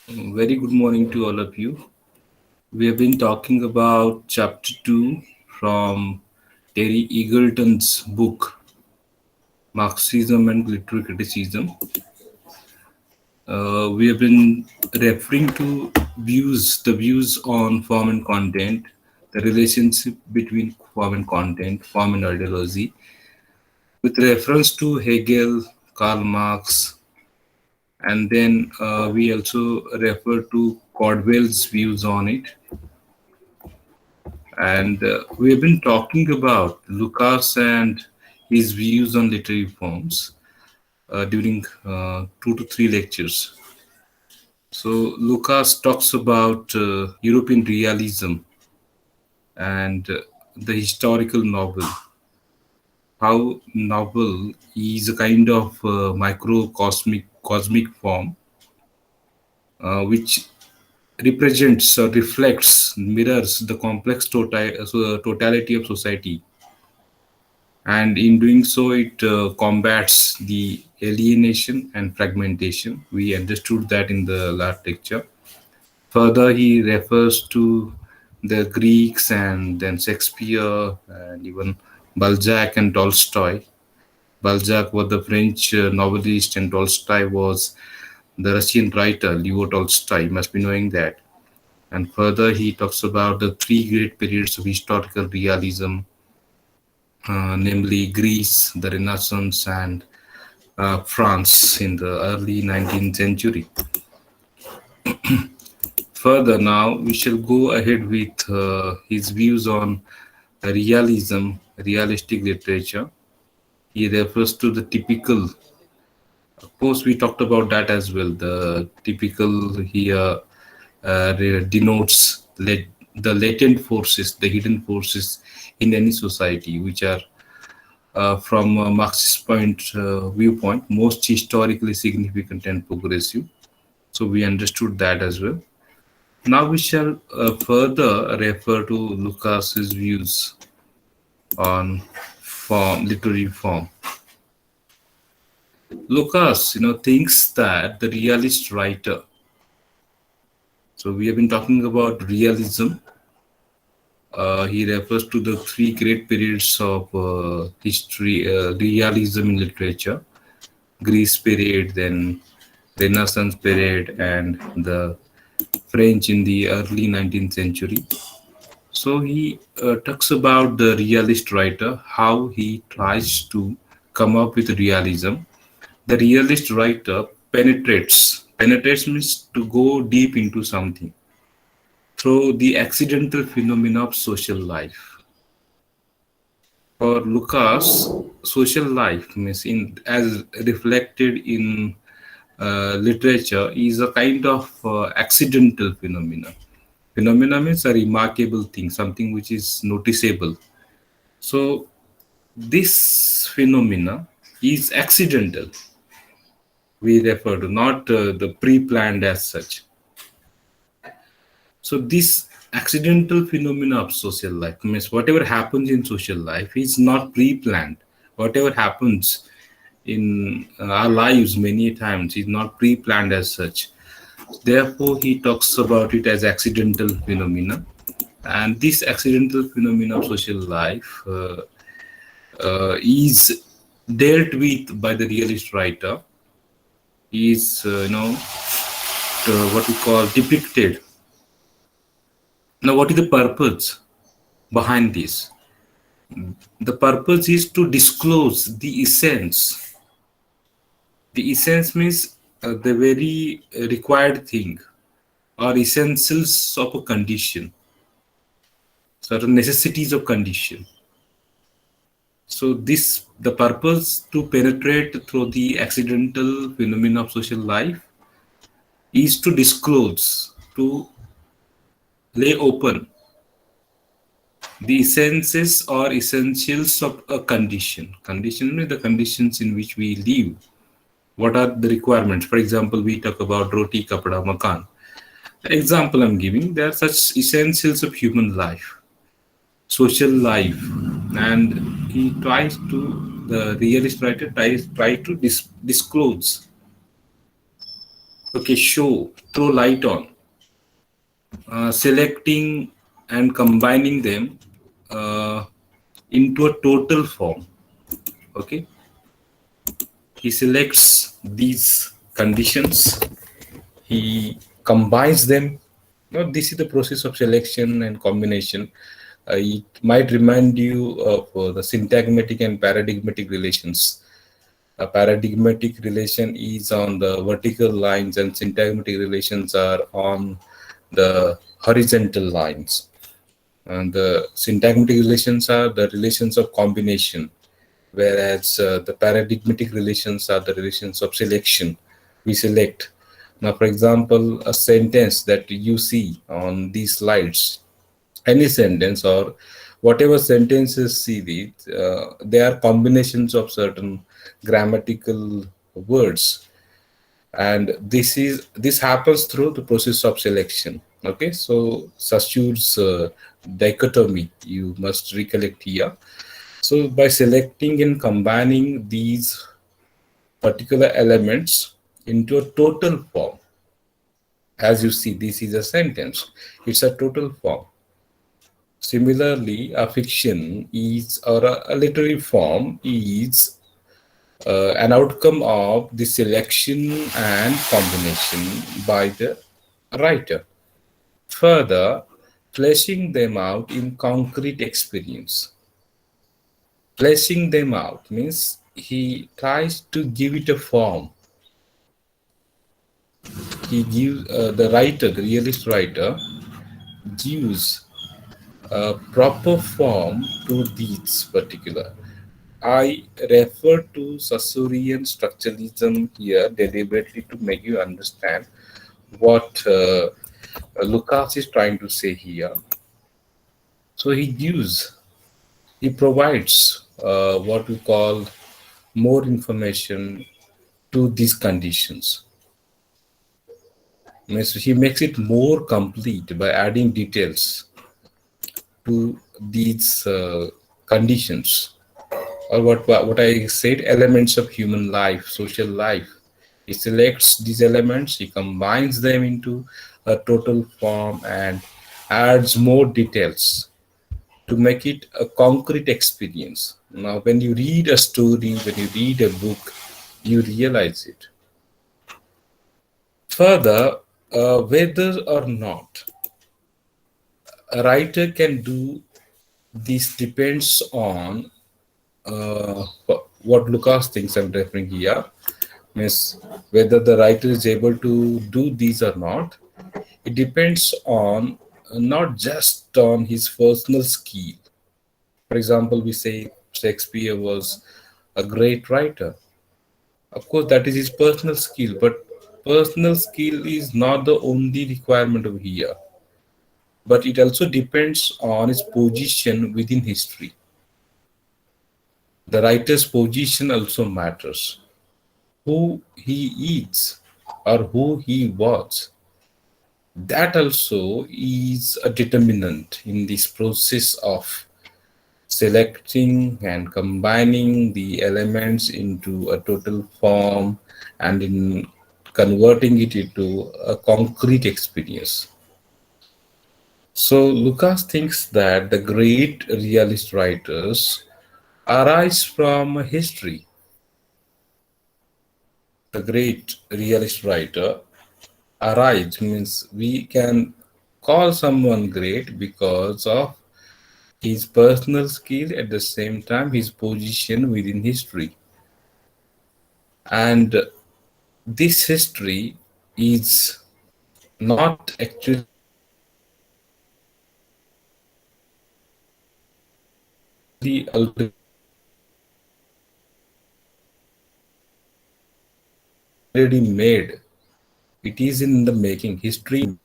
Very good morning to all of you. We have been talking about chapter 2 from Terry Eagleton's book, Marxism and Literary Criticism. We have been referring to the views on form and content, the relationship between form and content, form and ideology, with reference to Hegel, Karl Marx, and then we also refer to Cordwell's views on it. And we have been talking about Lucas and his views on literary forms during 2 to 3 lectures. So, Lucas talks about European realism and the historical novel, how novel is a kind of microcosmic cosmic form which represents or reflects, mirrors the complex totality of society, and in doing so it combats the alienation and fragmentation. We understood that in the last lecture. Further, he refers to the Greeks and then Shakespeare and even Balzac and Tolstoy. Balzac was the French novelist, and Tolstoy was the Russian writer Leo Tolstoy. You must be knowing that. And further, he talks about the three great periods of historical realism, namely Greece, the Renaissance, and France in the early 19th century. Further, now we shall go ahead with his views on realism, realistic literature. He refers to the typical, of course, we talked about that as well. The typical here denotes the latent forces, the hidden forces in any society, which are from a Marxist viewpoint, most historically significant and progressive. So we understood that as well. Now we shall further refer to Lucas's views on form, literary form. Lucas, thinks that the realist writer. So we have been talking about realism. He refers to the three great periods of history, realism in literature: Greece period, then Renaissance period, and the French in the early 19th century. So he talks about the realist writer, how he tries to come up with realism. The realist writer penetrates. Penetrates means to go deep into something through the accidental phenomena of social life. For Lucas, social life means in as reflected in literature is a kind of accidental phenomena. Phenomena means a remarkable thing, something which is noticeable. So this phenomena is accidental. We refer to not the pre-planned as such. So this accidental phenomena of social life means whatever happens in social life is not pre-planned. Whatever happens in our lives many times is not pre-planned as such. Therefore, he talks about it as accidental phenomena, and this accidental phenomena of social life is dealt with by the realist writer. Is what we call depicted. Now, what is the purpose behind this? The purpose is to disclose the essence. The essence means the very required thing or essentials of a condition, certain necessities of condition. So this the purpose to penetrate through the accidental phenomena of social life is to disclose, to lay open the essences or essentials of a condition. Condition means the conditions in which we live. What are the requirements? For example, we talk about roti, kapda, makan. The example I'm giving, there are such essentials of human life, social life, and the realist writer try to disclose Okay, show, throw light on, selecting and combining them uh, into a total form. Okay, he selects these conditions, he combines them. Now, this is the process of selection and combination. It might remind you of the syntagmatic and paradigmatic relations. A paradigmatic relation is on the vertical lines, and syntagmatic relations are on the horizontal lines. And the syntagmatic relations are the relations of combination, whereas the paradigmatic relations are the relations of selection. We select. Now, for example, a sentence that you see on these slides, any sentence or whatever sentences see it, they are combinations of certain grammatical words, and this happens through the process of selection. Okay, so Saussure's dichotomy you must recollect here. So by selecting and combining these particular elements into a total form, as you see, this is a sentence, it's a total form. Similarly, a fiction is, or a literary form is an outcome of the selection and combination by the writer. Further, fleshing them out in concrete experience. Fleshing them out means he tries to give it a form. He gives the writer, the realist writer, gives a proper form to these particular. I refer to Saussurean structuralism here deliberately to make you understand what Lucas is trying to say here. So he provides what we call more information to these conditions. Means he makes it more complete by adding details to these conditions, or what I said, elements of human life, social life. He selects these elements, he combines them into a total form and adds more details to make it a concrete experience. Now, when you read a story, when you read a book, you realize it. Further, whether or not a writer can do this depends on what Lucas thinks I'm referring here. Means whether the writer is able to do these or not, it depends on not just on his personal skill. For example, we say Shakespeare was a great writer. Of course, that is his personal skill, but personal skill is not the only requirement over here. But it also depends on his position within history. The writer's position also matters. Who he is or who he was, that also is a determinant in this process of selecting and combining the elements into a total form and in converting it into a concrete experience. So Lucas thinks that the great realist writers arise from history. The great realist writer arise means we can call someone great because of his personal skill, at the same time his position within history. And this history is not actually already made. It is in the making. History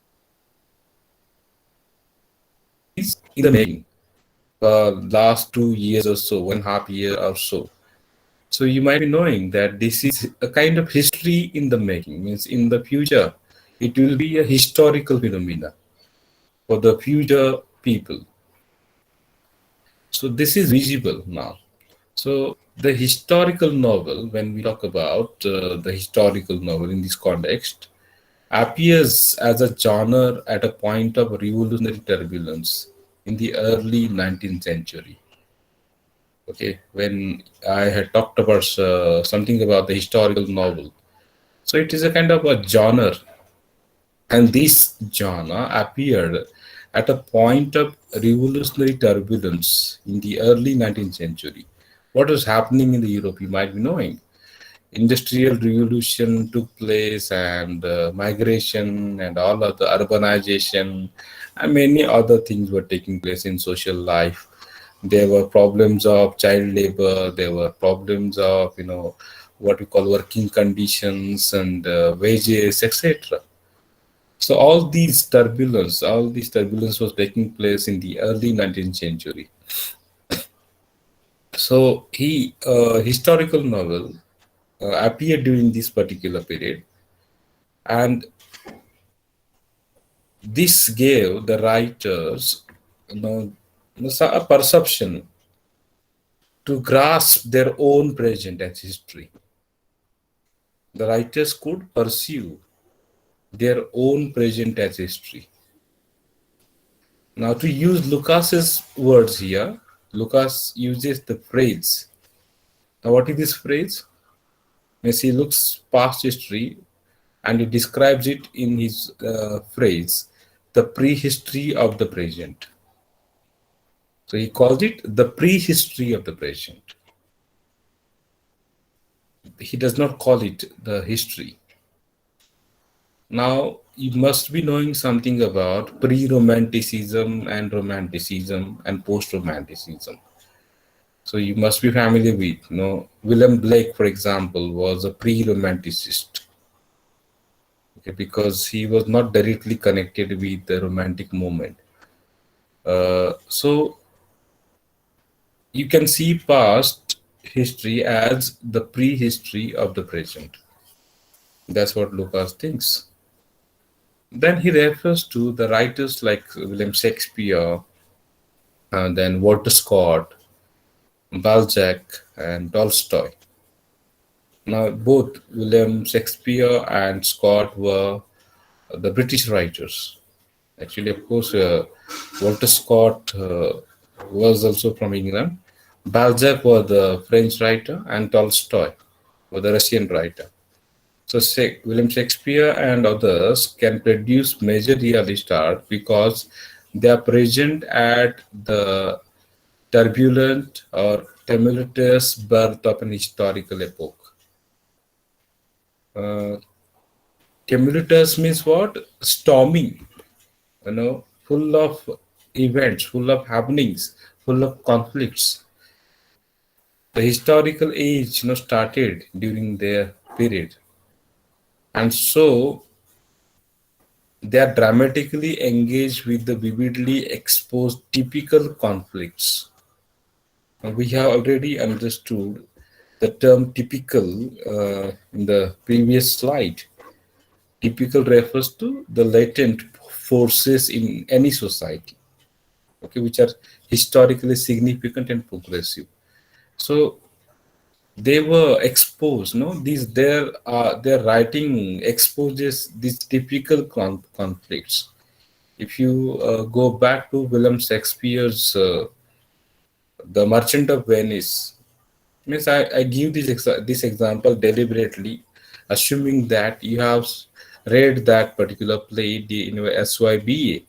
is in the making. Last 2 years or so, 1.5 year or so. So you might be knowing that this is a kind of history in the making. Means in the future, it will be a historical phenomena for the future people. So this is visible now. So the historical novel, when we talk about the historical novel in this context, appears as a genre at a point of revolutionary turbulence in the early 19th century. Okay, when I had talked about something about the historical novel. So it is a kind of a genre, and this genre appeared at a point of revolutionary turbulence in the early 19th century. What was happening in the Europe, you might be knowing. Industrial revolution took place, and migration and all of the urbanization and many other things were taking place in social life. There were problems of child labor, there were problems of what we call working conditions and wages, etc. So all these turbulence was taking place in the early 19th century. So he historical novel appeared during this particular period, and this gave the writers you know, a perception to grasp their own present as history. The writers could pursue their own present as history. Now, to use Lucas's words here, Lucas uses the phrase. Now, what is this phrase? Means he looks past history and he describes it in his phrase, the prehistory of the present. So he calls it the prehistory of the present. He does not call it the history. Now, you must be knowing something about pre-romanticism and romanticism and post-romanticism. So you must be familiar with, William Blake, for example, was a pre-romanticist. Okay, because he was not directly connected with the romantic movement. So you can see past history as the prehistory of the present. That's what Lucas thinks. Then he refers to the writers like William Shakespeare, and then Walter Scott, Balzac, and Tolstoy. Now, both William Shakespeare and Scott were the British writers. Actually, of course, Walter Scott was also from England. Balzac was the French writer, and Tolstoy was the Russian writer. So, William Shakespeare and others can produce major realist art because they are present at the turbulent or tumultuous birth of an historical epoch. Uh, Tumultuous means what? Stormy, full of events, full of happenings, full of conflicts. The historical age, started during their period, and so they are dramatically engaged with the vividly exposed typical conflicts. We have already understood the term typical in the previous slide. Typical refers to the latent forces in any society, okay, which are historically significant and progressive. So they were exposed, these their writing exposes these typical conflicts. If you go back to William Shakespeare's The Merchant of Venice, means I give this example deliberately, assuming that you have read that particular play, the SYBA.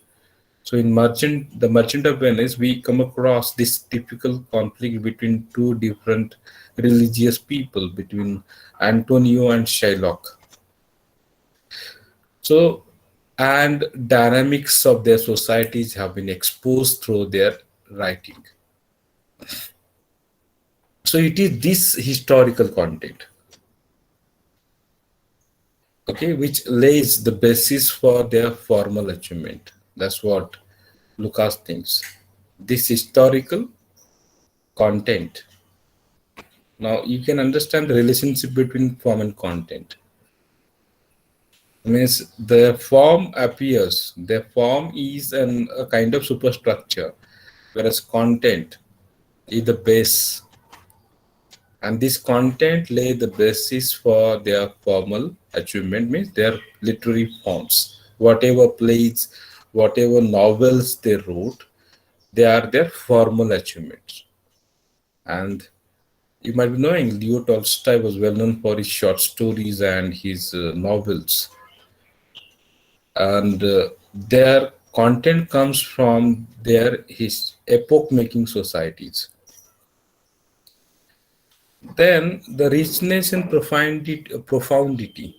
So in The Merchant of Venice, we come across this typical conflict between two different religious people, between Antonio and Shylock. So, and dynamics of their societies have been exposed through their writing. So it is this historical content, okay, which lays the basis for their formal achievement. That's what Lucas thinks. This historical content. Now you can understand the relationship between form and content. Means the form appears. The form is a kind of superstructure, whereas content is the base, and this content lay the basis for their formal achievement means their literary forms. Whatever plays, whatever novels they wrote, they are their formal achievements. And you might be knowing Leo Tolstoy was well known for his short stories and his novels, and their content comes from their his epoch-making societies. Then the richness and profundity.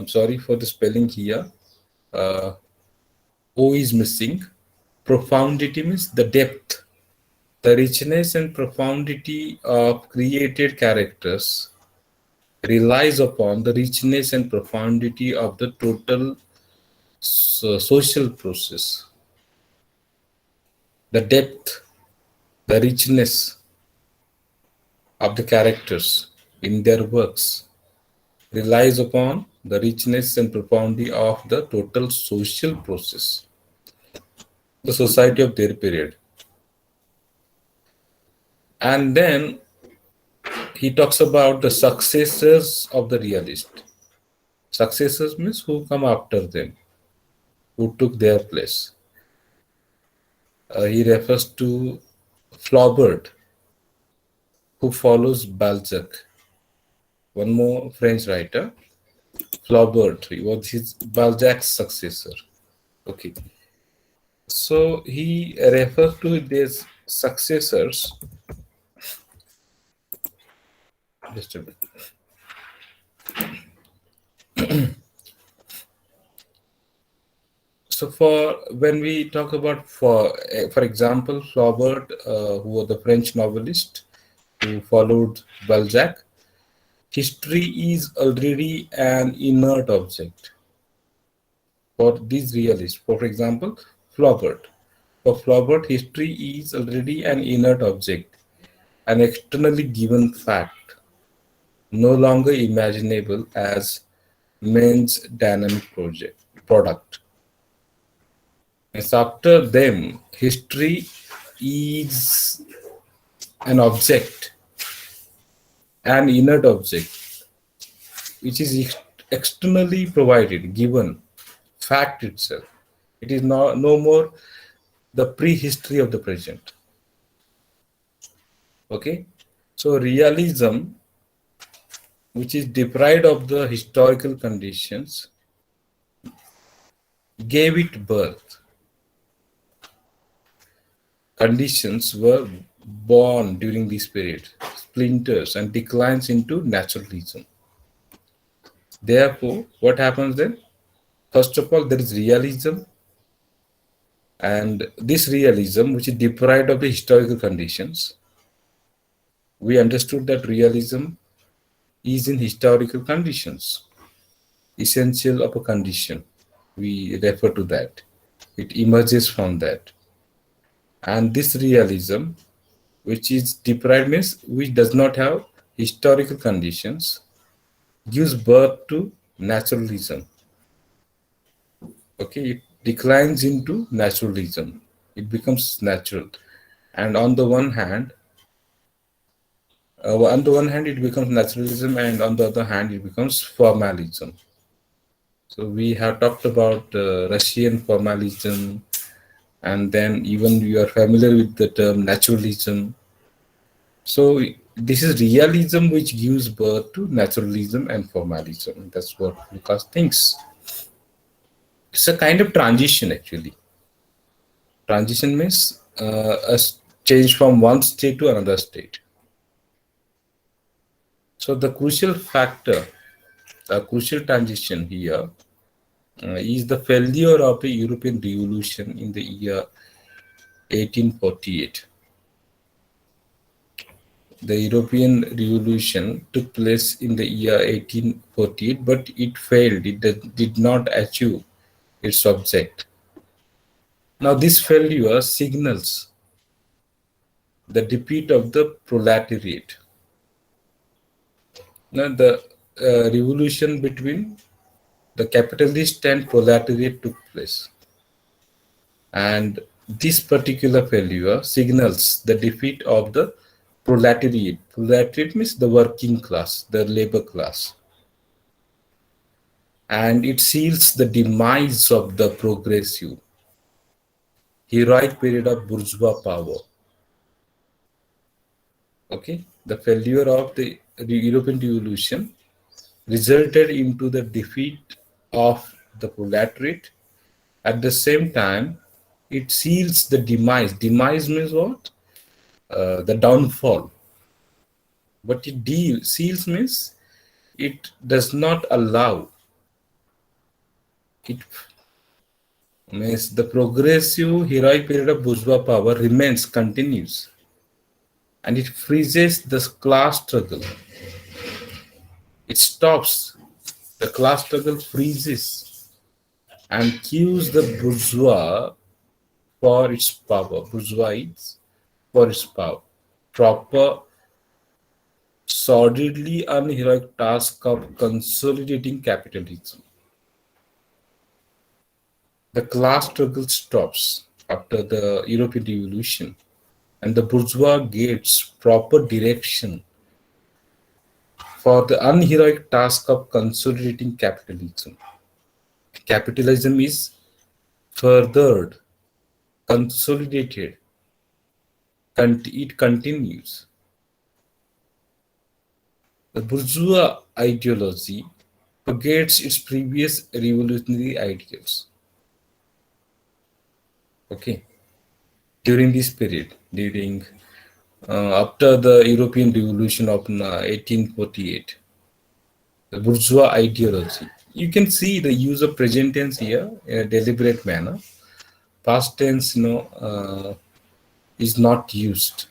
Sorry for the spelling here. Uh, O is missing. Profundity means the depth. The richness and profundity of created characters relies upon the richness and profundity of the total social process. The depth, the richness of the characters in their works relies upon the richness and profundity of the total social process, the society of their period. And then he talks about the successors of the realist. Successors means who come after them, who took their place. He refers to Flaubert, who follows Balzac. One more French writer, Flaubert, he was his Balzac's successor. Okay, so he refers to these successors. Just a bit. So for when we talk about for example Flaubert, who was the French novelist who followed Balzac, history is already an inert object for these realists. For example, Flaubert. For Flaubert, history is already an inert object, an externally given fact, no longer imaginable as man's dynamic product. As after them, history is an object, an inert object, which is externally provided, given, fact itself. It is no more the prehistory of the present. Okay? So realism, which is deprived of the historical conditions, gave it birth. Conditions were born during this period, splinters and declines into naturalism. Therefore, what happens then? First of all, there is realism, and this realism, which is deprived of the historical conditions, we understood that realism is in historical conditions, essential of a condition. We refer to that. It emerges from that. And this realism, which is deprived means which does not have historical conditions, gives birth to naturalism. Okay, it declines into naturalism. It becomes natural. And on the one hand, it becomes naturalism, and on the other hand, it becomes formalism. So we have talked about Russian formalism, and then even you are familiar with the term naturalism. So this is realism which gives birth to naturalism and formalism. That's what Lucas thinks. It's a kind of transition actually. Transition means a change from one state to another state. So the crucial factor, the crucial transition here is the failure of the European Revolution in the year 1848. The European Revolution took place in the year 1848, but it failed. It did not achieve its object. Now, this failure signals the defeat of the proletariat. Now, the revolution between the capitalist and proletariat took place. And this particular failure signals the defeat of the proletariat. Proletariat means the working class, the labor class. and it seals the demise of the progressive, heroic period of bourgeois power. Okay, the failure of the European Revolution resulted into the defeat of the proletariat. At the same time, it seals the demise. Demise means what? The downfall. But seals means it does not allow. It means the progressive heroic period of bourgeois power remains continues, and it freezes the class struggle. It stops. The class struggle freezes and cues the bourgeois for its power. Bourgeois for its power. Proper, sordidly unheroic task of consolidating capitalism. The class struggle stops after the European Revolution, and the bourgeois gets proper direction for the unheroic task of consolidating capitalism. Capitalism is furthered, consolidated, it continues. The bourgeois ideology forgets its previous revolutionary ideals. Okay, during this period, during after the European Revolution of 1848, the bourgeois ideology. You can see the use of present tense here in a deliberate manner. Past tense, is not used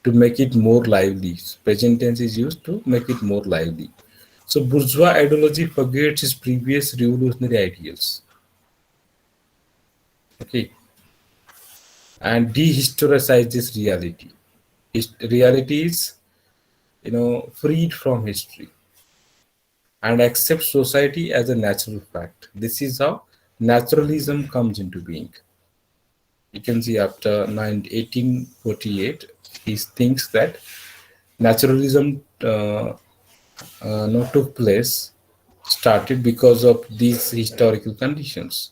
to make it more lively. Present tense is used to make it more lively. So bourgeois ideology forgets its previous revolutionary ideals. Okay, and dehistoricizes reality. Reality is, freed from history and accepts society as a natural fact. This is how naturalism comes into being. You can see after 1848, he thinks that naturalism took place, started because of these historical conditions.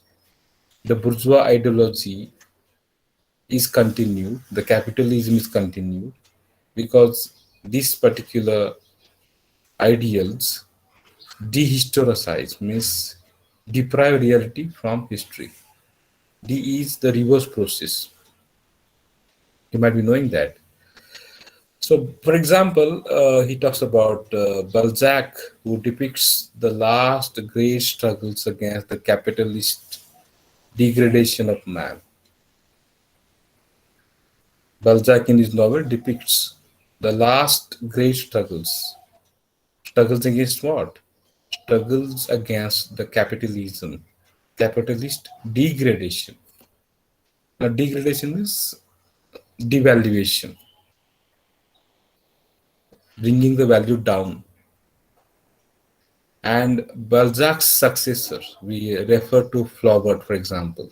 The bourgeois ideology is continued, the capitalism is continued because these particular ideals dehistoricize means deprive reality from history. D is the reverse process. You might be knowing that. So, for example, he talks about Balzac, who depicts the last great struggles against the capitalist degradation of man. Balzac, in his novel, depicts the last great struggles. Struggles against what? Struggles against the capitalism, capitalist degradation. Now, degradation is devaluation, bringing the value down. And Balzac's successor, we refer to Flaubert, for example,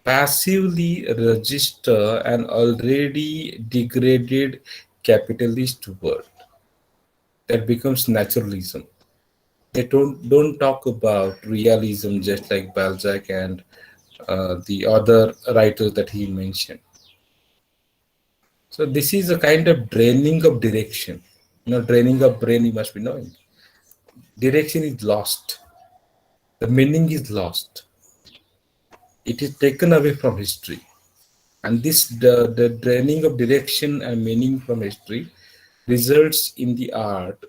passively register an already degraded capitalist world that becomes naturalism. They don't talk about realism just like Balzac and the other writers that he mentioned. So this is a kind of draining of direction. Draining of brain, you must be knowing. Direction is lost. The meaning is lost. It is taken away from history. And the draining of direction and meaning from history results in the art,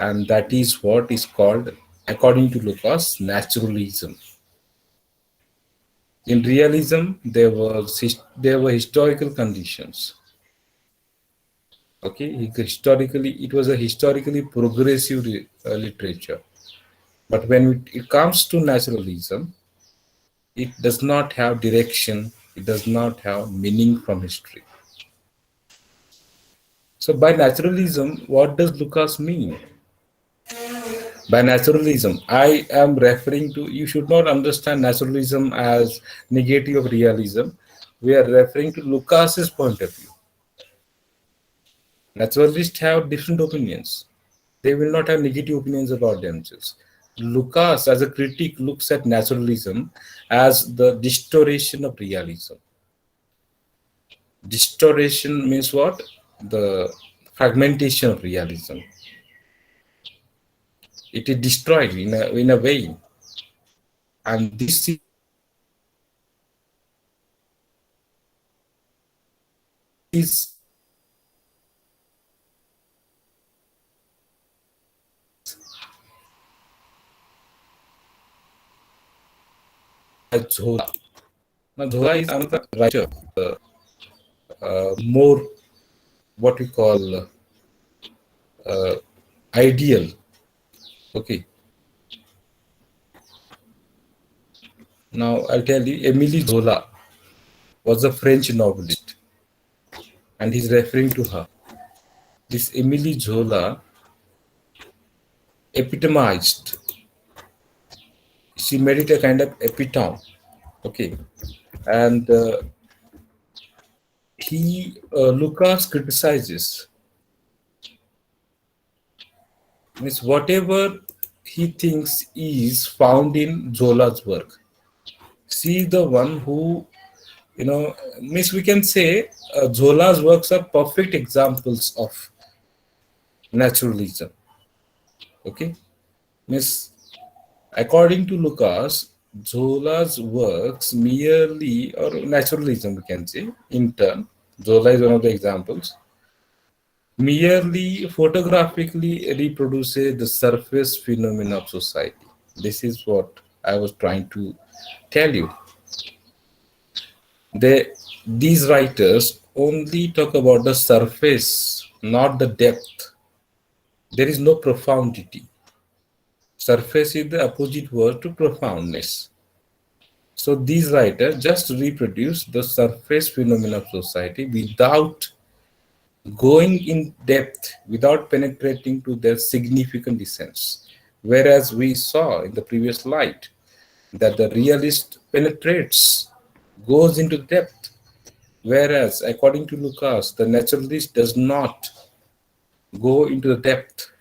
and that is what is called, according to Lucas, naturalism. In realism, there were historical conditions. Okay, it was a historically progressive literature. But when it comes to naturalism, it does not have direction. It does not have meaning from history. So by naturalism, what does Lucas mean? By naturalism, I am referring to, you should not understand naturalism as negative of realism. We are referring to Lucas's point of view. Naturalists have different opinions. They will not have negative opinions about themselves. Lucas, as a critic, looks at naturalism as the distortion of realism. Distortion means what? The fragmentation of realism. It is destroyed in a way. And this is Zola. Now, Zola is another writer, more what we call ideal. Okay. Now, I'll tell you, Emily Zola was a French novelist, and he's referring to her. This Emily Zola epitomized, she made it a kind of epitome. Okay. And Lucas criticizes, means whatever he thinks is found in Zola's work. She the one who, means we can say Zola's works are perfect examples of naturalism. Okay, means according to Lucas, Zola's works merely, or naturalism we can say, in turn, Zola is one of the examples, merely photographically reproduces the surface phenomena of society. This is what I was trying to tell you. These writers only talk about the surface, not the depth. There is no profundity. Surface is the opposite word to profoundness. So these writers just reproduce the surface phenomena of society without going in depth, without penetrating to their significant essence. Whereas we saw in the previous slide that the realist penetrates, goes into depth. Whereas, according to Lucas, the naturalist does not go into the depth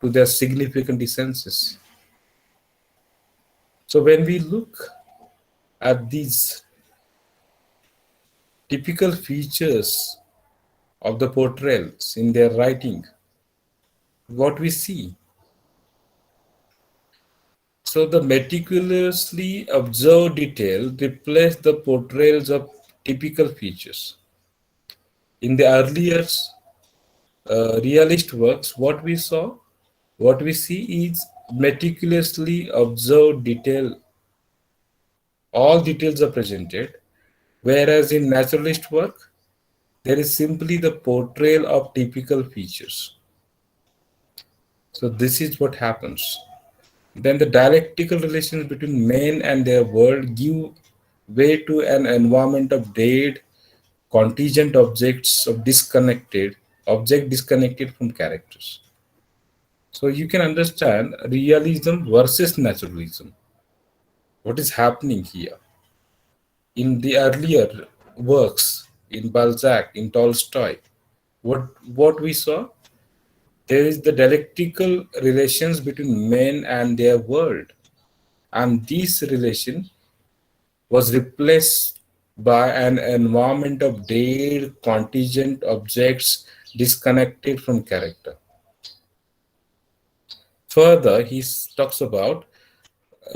to their significant essences. So, when we look at these typical features of the portrayals in their writing, what we see. So, the meticulously observed detail replaced the portrayals of typical features. In the earlier realist works, what we see is meticulously observed detail. All details are presented, whereas in naturalist work, there is simply the portrayal of typical features. So this is what happens. Then the dialectical relations between men and their world give way to an environment of dead, contingent objects of disconnected from characters. So you can understand realism versus naturalism. What is happening here? In the earlier works, in Balzac, in Tolstoy, what we saw, there is the dialectical relations between men and their world, and this relation was replaced by an environment of dead contingent objects disconnected from character. Further, he talks about,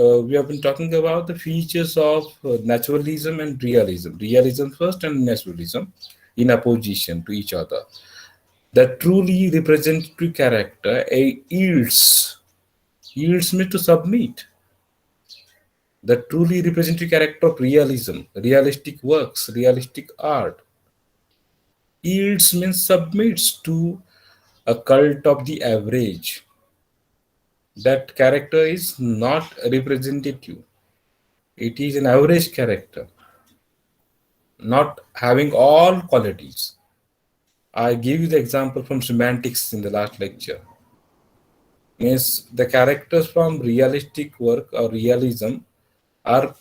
we have been talking about the features of naturalism and realism. Realism first and naturalism in opposition to each other. The truly representative character yields me to submit. The truly representative character of realism, realistic works, realistic art, yields means submits to a cult of the average. That character is not representative. It is an average character, not having all qualities. I gave you the example from semantics in the last lecture. Means the characters from realistic work or realism are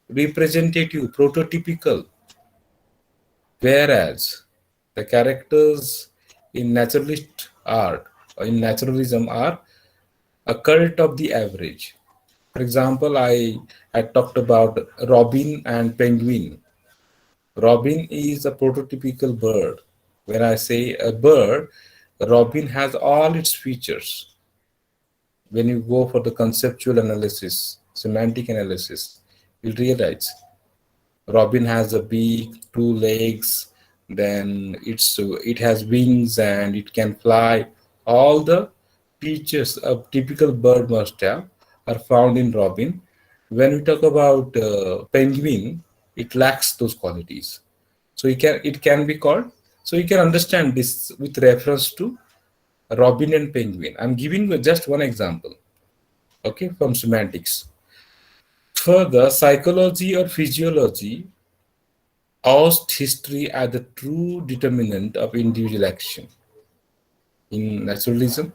representative, prototypical, whereas the characters in naturalist art or in naturalism are a cult of the average. For example, I talked about robin and penguin. Robin is a prototypical bird. When I say a bird, robin has all its features. When you go for the conceptual analysis, semantic analysis, you'll realize robin has a beak, two legs, then it has wings and it can fly. All the features a typical bird must have are found in robin. When we talk about penguin, it lacks those qualities. So it can be called. So you can understand this with reference to robin and penguin. I'm giving you just one example, okay, from semantics. Further, psychology or physiology oust history as the true determinant of individual action. In naturalism,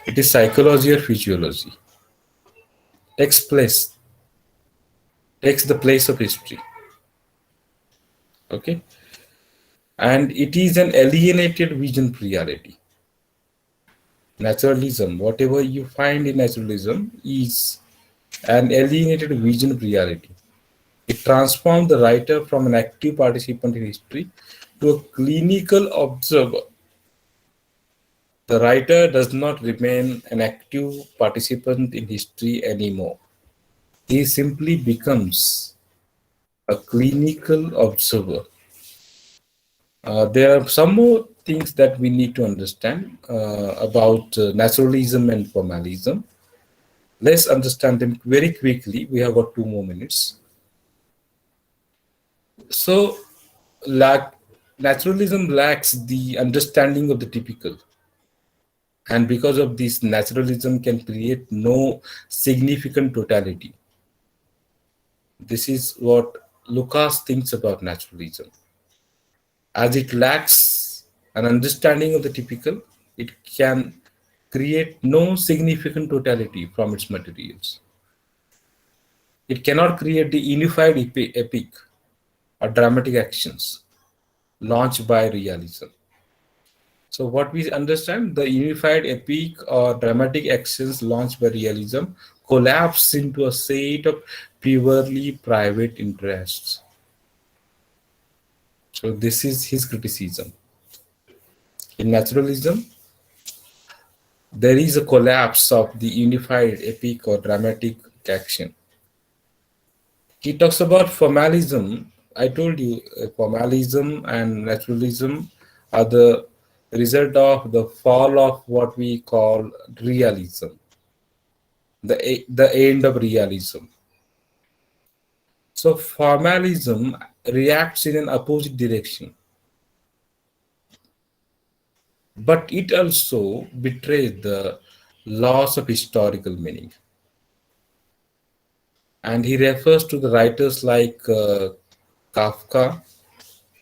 it is psychology or physiology. Takes place, takes the place of history. Okay? And it is an alienated vision of reality. Naturalism, whatever you find in naturalism, is an alienated vision of reality. It transformed the writer from an active participant in history to a clinical observer. The writer does not remain an active participant in history anymore. He simply becomes a clinical observer. There are some more things that we need to understand about naturalism and formalism. Let's understand them very quickly. We have got 2 more minutes. So, lack, naturalism lacks the understanding of the typical, and because of this, naturalism can create no significant totality. This is what Lucas thinks about naturalism. As it lacks an understanding of the typical, it can create no significant totality from its materials. It cannot create the unified epic or dramatic actions launched by realism. So, what we understand, the unified epic or dramatic actions launched by realism collapse into a set of purely private interests. So, this is his criticism. In naturalism, there is a collapse of the unified epic or dramatic action. He talks about formalism. I told you, formalism and naturalism are the result of the fall of what we call realism, the end of realism. So formalism reacts in an opposite direction, but it also betrays the loss of historical meaning. And he refers to the writers like Kafka.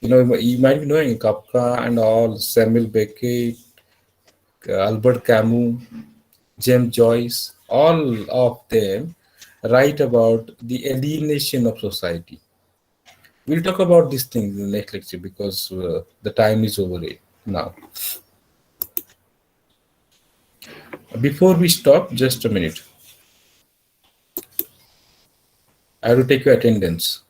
You might be knowing Kafka and all, Samuel Beckett, Albert Camus, James Joyce, all of them write about the alienation of society. We'll talk about these things in the next lecture because the time is over now. Before we stop, just a minute. I have to take your attendance.